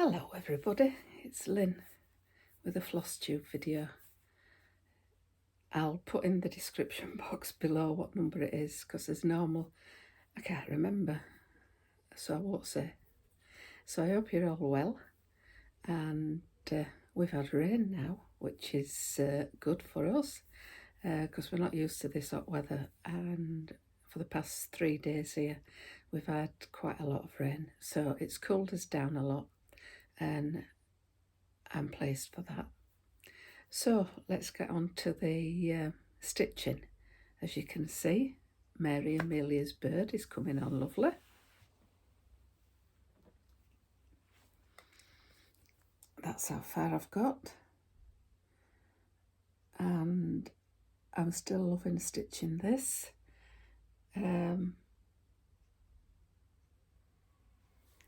Hello everybody, it's Lynn with a Floss Tube video. I'll put in the description box below what number it is because as normal I can't remember, so I won't say. So I hope you're all well, and we've had rain now, which is good for us because we're not used to this hot weather, and for the past 3 days here we've had quite a lot of rain, so it's cooled us down a lot and I'm pleased for that. So let's get on to the stitching. As you can see, Mary Amelia's bird is coming on lovely. That's how far I've got, and I'm still loving stitching this.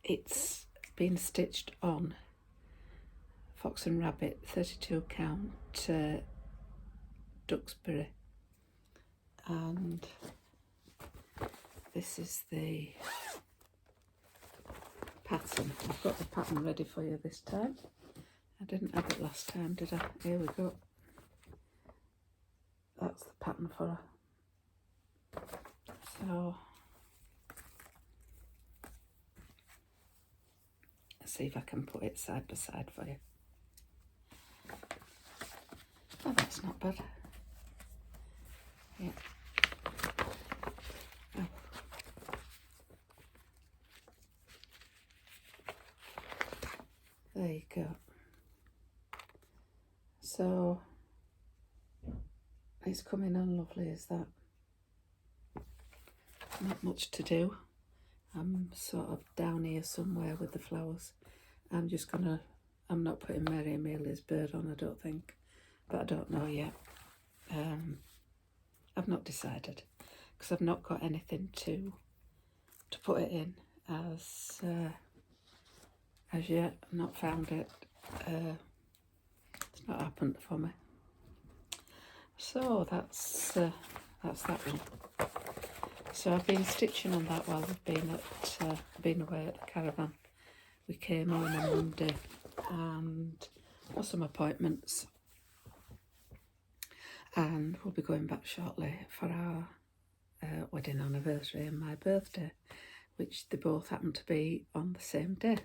It's been stitched on Fox and Rabbit 32 count Duxbury, and this is the pattern. I've got the pattern ready for you this time. I didn't have it last time, did I? Here we go. That's the pattern for her. So let's see if I can put it side by side for you. Oh, that's not bad. Yeah. Oh. There you go. So it's coming on lovely as that. Not much to do. I'm sort of down here somewhere with the flowers. I'm not putting Mary Amelia's bird on, I don't think, but I don't know yet. I've not decided because I've not got anything to put it in as yet. I've not found it. It's not happened for me. So that's that one. So I've been stitching on that while we've been away at the caravan. We came home on Monday and got some appointments, and we'll be going back shortly for our wedding anniversary and my birthday, which they both happen to be on the same day.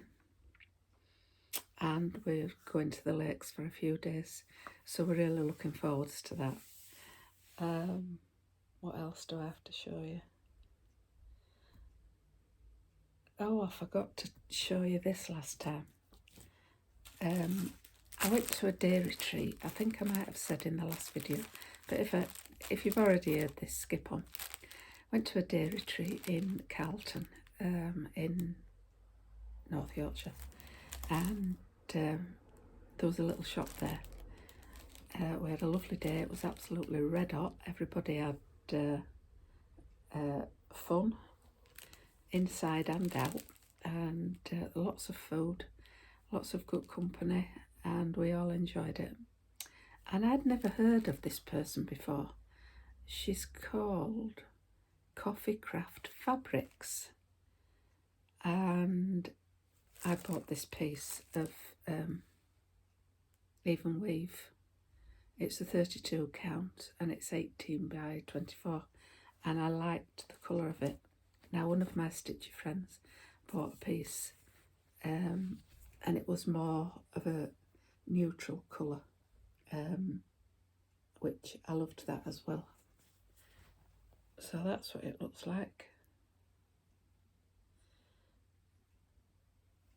And we're going to the lakes for a few days, so we're really looking forward to that. What else do I have to show you? Oh, I forgot to show you this last time. I went to a day retreat. I think I might have said in the last video, but if you've already heard this, skip on. Went to a day retreat in Carlton, in North Yorkshire, and there was a little shop there. We had a lovely day. It was absolutely red hot. Everybody had fun inside and out, and lots of food, lots of good company, and we all enjoyed it. And I'd never heard of this person before. She's called Coffee Craft Fabrics, and I bought this piece of even weave. It's a 32 count and it's 18 by 24, and I liked the colour of it. Now, one of my stitchy friends bought a piece and it was more of a neutral colour, which I loved that as well. So that's what it looks like.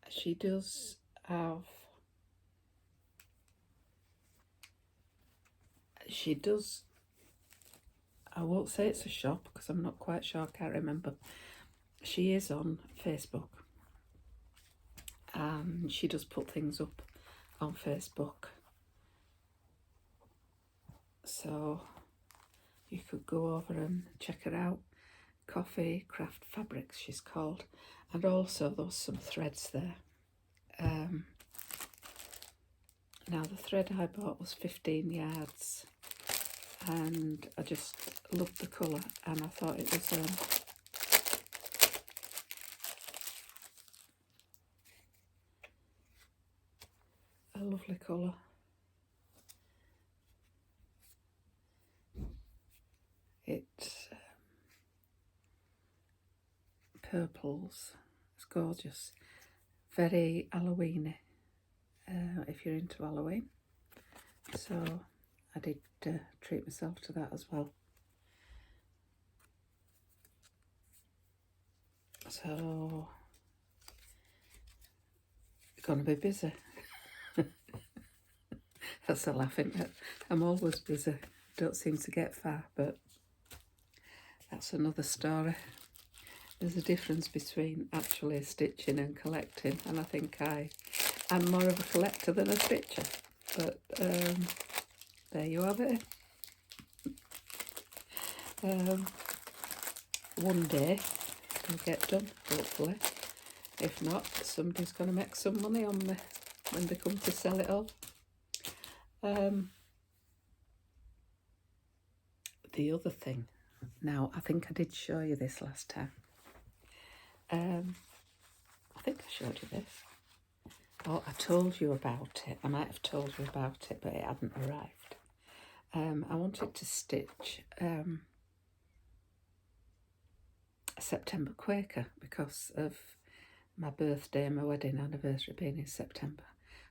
She does have, I won't say it's a shop because I'm not quite sure, I can't remember. She is on Facebook and she does put things up on Facebook, so you could go over and check her out. Coffee Craft Fabrics she's called, and also there's some threads there. Now the thread I bought was 15 yards, and I just loved the colour, and I thought it was a lovely colour. It's purples. It's gorgeous. Very Halloweeny, if you're into Halloween. So I did treat myself to that as well. So going to be busy. That's a laugh, isn't it? I'm always busy. Don't seem to get far, but that's another story. There's a difference between actually stitching and collecting, and I think I'm more of a collector than a stitcher. But there you have it. One day it'll get done, hopefully. If not, somebody's going to make some money on me when they come to sell it all. The other thing, now I think I did show you this last time. I think I showed you this. Oh, I told you about it. I might have told you about it, but it hadn't arrived. I wanted to stitch a September Quaker because of my birthday and my wedding anniversary being in September.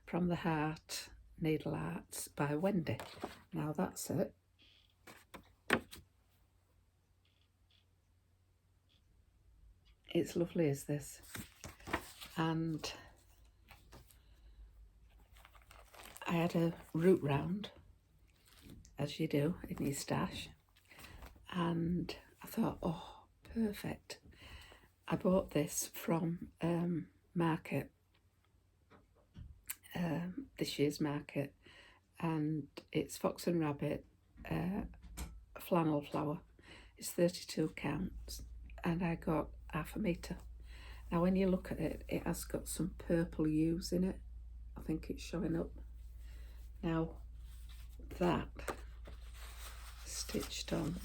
From the Heart, Needle Arts by Wendy. Now that's it. It's lovely as this. And I had a root round, as you do in your stash, and I thought, oh, perfect. I bought this from market, this year's market, and it's Fox and Rabbit flannel flower. It's 32 counts, and I got half a metre. Now when you look at it, it has got some purple hues in it. I think it's showing up. Now that stitched on,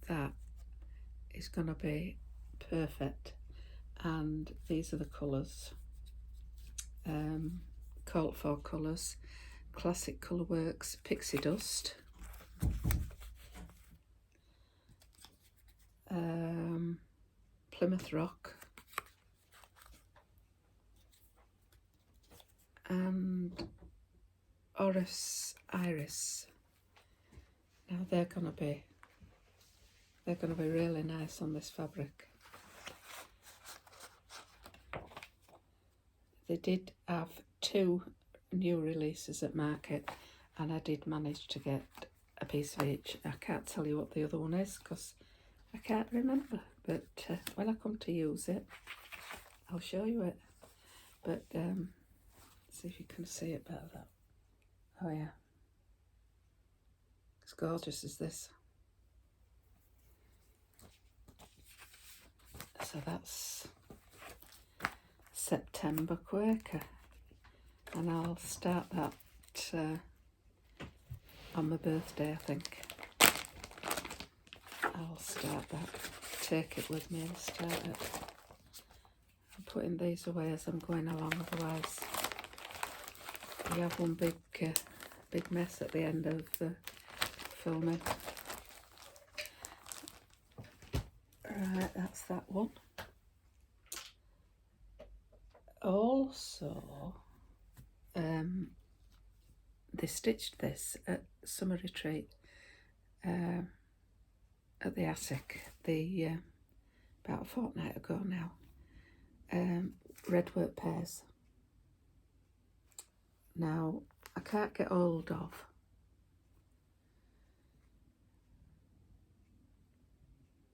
that is going to be perfect. And these are the colours. Called for colours. Classic Colourworks Pixie Dust. Plymouth Rock. And Orris Iris. Now they're gonna be really nice on this fabric. They did have 2 new releases at market, and I did manage to get a piece of each. I can't tell you what the other one is because I can't remember, but when I come to use it, I'll show you it. But see if you can see it better. That. Oh yeah, it's gorgeous as this. So that's September Quaker, and I'll start that on my birthday, I think. I'll start that, take it with me and start it. I'm putting these away as I'm going along, otherwise you have one big mess at the end of the filming. Right, that's that one. Also, they stitched this at summer retreat at the attic about a fortnight ago now. Red work pairs. Now I can't get hold of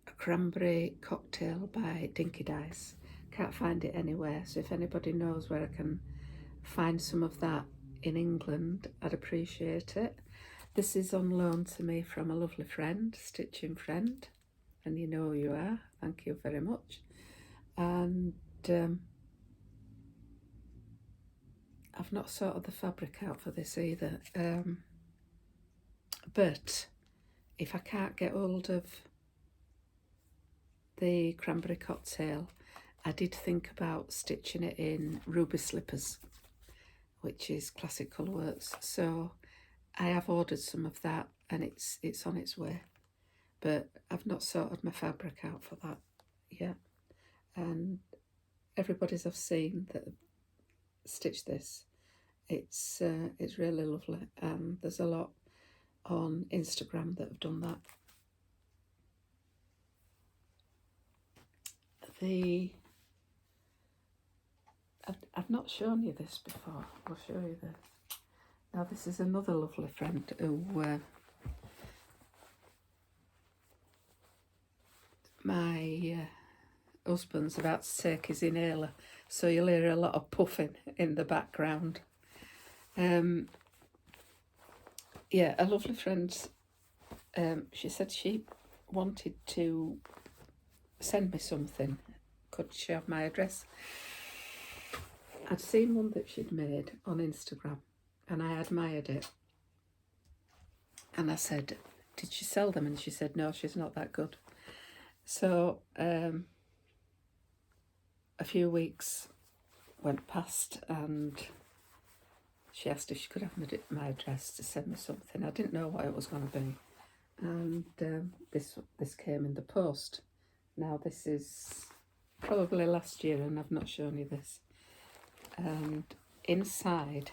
a cranberry cocktail by Dinky Dice. Can't find it anywhere, so if anybody knows where I can find some of that in England, I'd appreciate it. This is on loan to me from a lovely friend, stitching friend, and you know who you are. Thank you very much. And I've not sorted the fabric out for this either, but if I can't get hold of the cranberry cocktail, I did think about stitching it in ruby slippers, which is Classic Colourworks. So I have ordered some of that, and it's on its way, but I've not sorted my fabric out for that yet. And everybody's I've seen that stitched this, it's really lovely, and there's a lot on Instagram that have done that. I've not shown you this before. I'll show you this. Now this is another lovely friend who my husband's about to take his inhaler, so you'll hear a lot of puffing in the background. Yeah, a lovely friend, she said she wanted to send me something. Could she have my address? I'd seen one that she'd made on Instagram and I admired it. And I said, did she sell them? And she said, no, she's not that good. So a few weeks went past and she asked if she could have my address to send me something. I didn't know what it was going to be. And this came in the post. Now this is probably last year and I've not shown you this. And inside,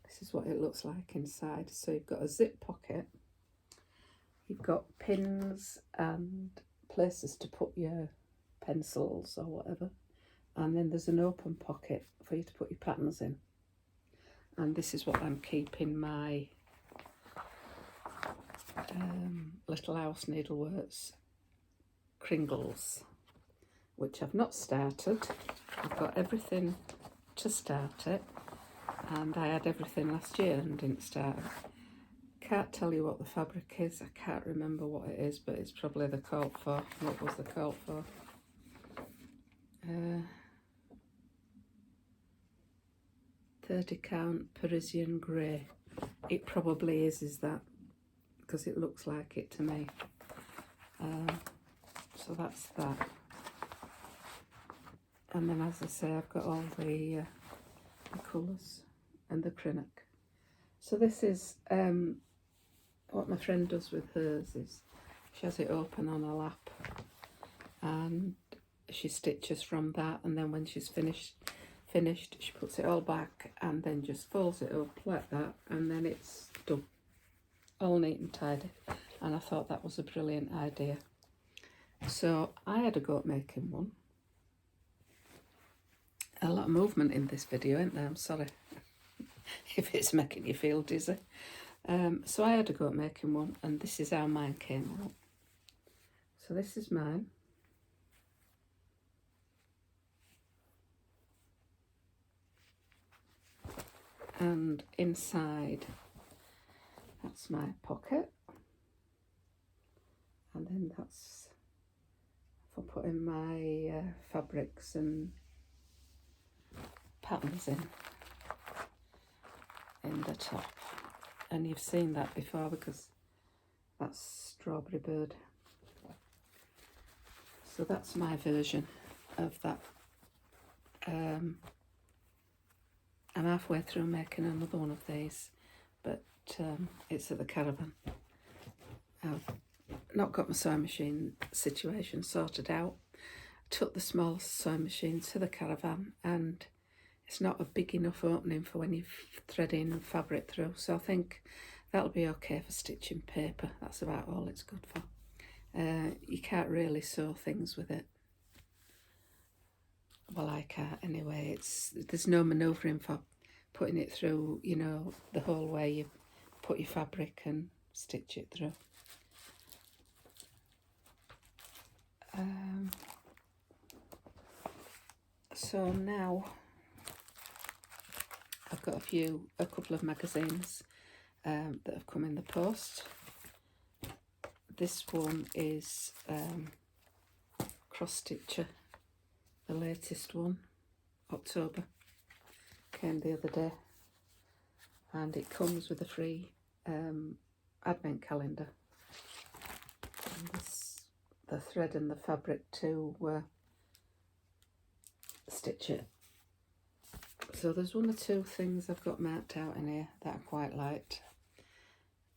this is what it looks like inside. So you've got a zip pocket, you've got pins and places to put your pencils or whatever, and then there's an open pocket for you to put your patterns in. And this is what I'm keeping my Little House Needleworks Kringles, which I've not started. I've got everything to start it, and I had everything last year and didn't start it. Can't tell you what the fabric is. I can't remember what it is, but it's probably the cult for. What was the cult for? 30 count Parisian grey. It probably is that, because it looks like it to me. So that's that. And then, as I say, I've got all the colours and the Krenak. So this is what my friend does with hers. Is she has it open on her lap and she stitches from that, and then when she's finished she puts it all back and then just folds it up like that, and then it's done, all neat and tidy. And I thought that was a brilliant idea. So I had a go at making one. A lot of movement in this video, isn't there? I'm sorry if it's making you feel dizzy. So I had a go at making one, and this is how mine came out. So this is mine. And inside, that's my pocket. And then that's for putting my fabrics and patterns in the top. And you've seen that before because that's Strawberry Bird. So that's my version of that. I'm halfway through making another one of these, but it's at the caravan. I've not got my sewing machine situation sorted out. Took the small sewing machine to the caravan, and it's not a big enough opening for when you're threading fabric through, so I think that'll be okay for stitching paper. That's about all it's good for. You can't really sew things with it. Well, I can't anyway. There's no manoeuvring for putting it through, you know, the whole way you put your fabric and stitch it through. So now I've got a couple of magazines that have come in the post. This one is Cross Stitcher, the latest one, October, came the other day, and it comes with a free advent calendar. And the thread and the fabric to stitch it So there's one or two things I've got marked out in here that I quite liked.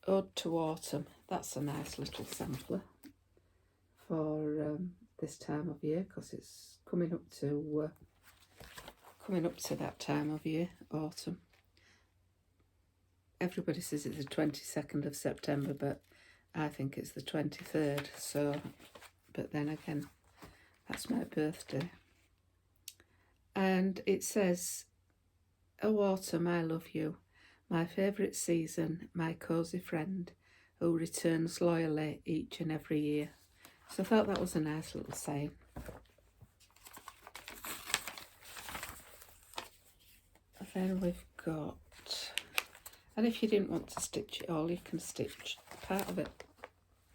Ode to Autumn, that's a nice little sampler for this time of year, because it's coming up to that time of year, autumn. Everybody says it's the 22nd of September, but I think it's the 23rd. So, but then again, that's my birthday. And it says, "Oh autumn, I love you, my favourite season, my cosy friend, who returns loyally each and every year." So I thought that was a nice little saying. Then we've got, and if you didn't want to stitch it all, you can stitch part of it.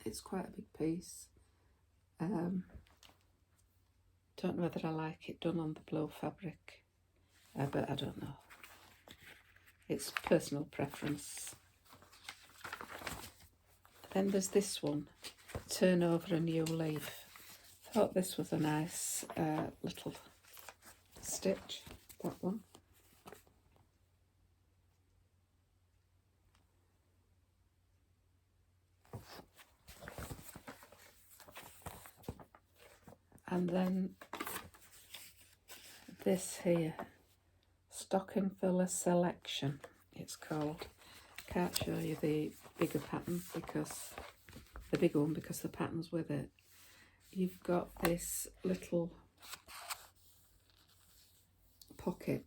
It's quite a big piece. Don't know whether I like it done on the blue fabric, but I don't know. It's personal preference. Then there's this one, Turn Over a New Leaf. Thought this was a nice little stitch, that one. And then this here, Stocking Filler Selection, it's called. Can't show you the bigger pattern because the bigger one because the pattern's with it. You've got this little pocket,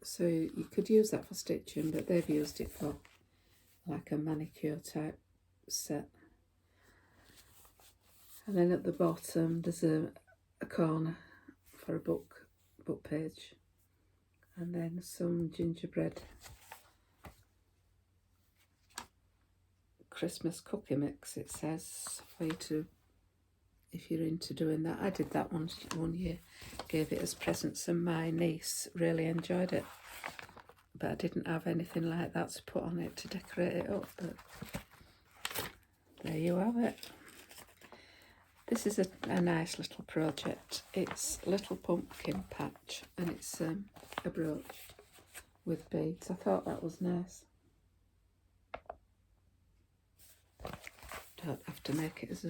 so you could use that for stitching, but they've used it for like a manicure type set. And then at the bottom there's a corner for a book page, and then some gingerbread Christmas cookie mix, it says, for you to, if you're into doing that. I did that one year, gave it as presents, and my niece really enjoyed it, but I didn't have anything like that to put on it to decorate it up, but there you have it. This is a nice little project. It's Little Pumpkin Patch, and it's a brooch with beads. I thought that was nice. Don't have to make it as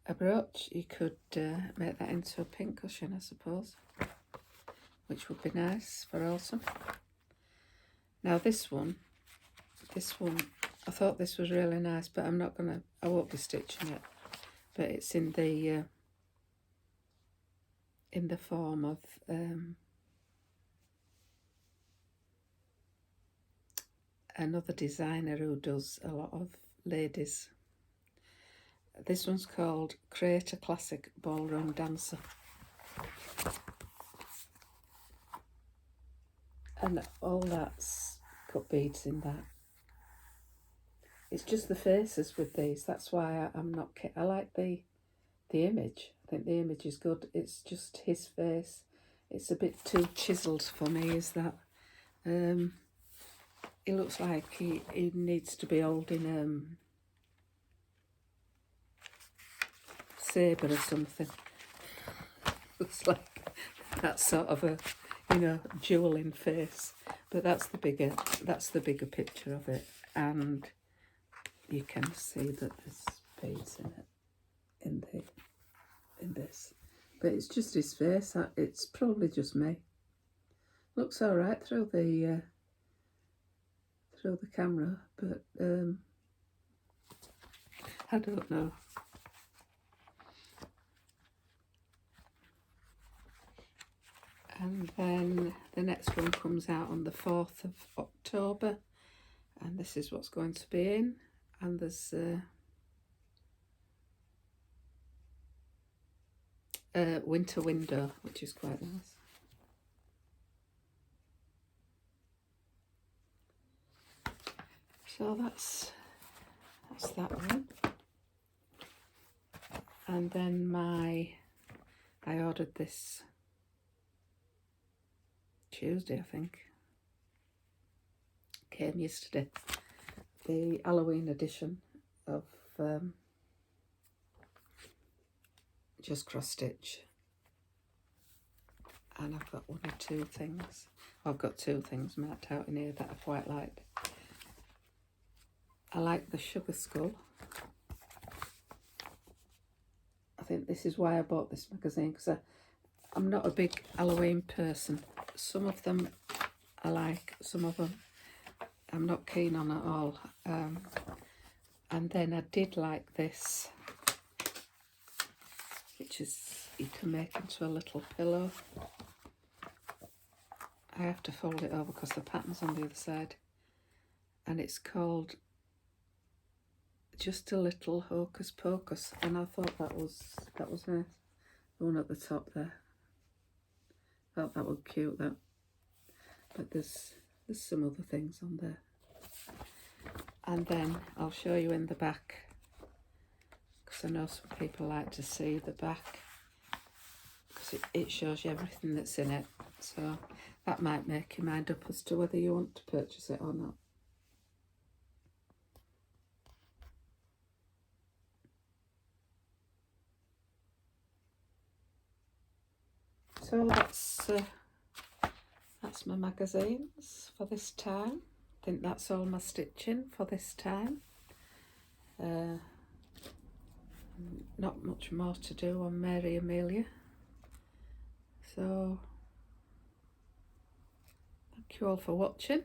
a brooch. You could make that into a pin cushion, I suppose, which would be nice for autumn. Now this one, I thought this was really nice, but I won't be stitching it. But it's in the form of another designer who does a lot of ladies. This one's called Create a Classic Ballroom Dancer. And all that's cut beads in that. It's just the faces with these. That's why I'm not. I like the image. I think the image is good. It's just his face. It's a bit too chiselled for me. Is that? He looks like he needs to be holding sabre or something. Looks like that sort of a jeweling face. But that's the bigger picture of it, and you can see that there's beads in it, in this. But it's just his face. It's probably just me. Looks all right through the camera, but I don't know. And then the next one comes out on the 4th of October, and this is what's going to be in. And there's winter window, which is quite nice. So that's that one. And then I ordered this Tuesday, I think. Came yesterday. The Halloween edition of Just Cross Stitch, and I've got one or two things. I've got two things marked out in here that I quite liked. I like the sugar skull. I think this is why I bought this magazine, because I'm not a big Halloween person. Some of them I like, some of them I'm not keen on at all. And then I did like this, which is, you can make into a little pillow. I have to fold it over because the pattern's on the other side. And it's called Just a Little Hocus Pocus. And I thought that was nice. The one at the top there. Thought that was cute, that. But there's some other things on there. And then I'll show you in the back, because I know some people like to see the back, because it shows you everything that's in it. So that might make your mind up as to whether you want to purchase it or not. So that's my magazines for this time. I think that's all my stitching for this time. Not much more to do on Mary Amelia. So thank you all for watching.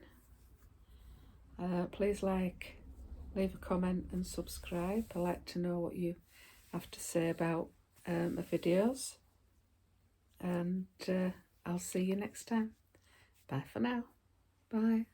Please leave a comment and subscribe. I like to know what you have to say about my videos. And I'll see you next time. Bye for now. Bye.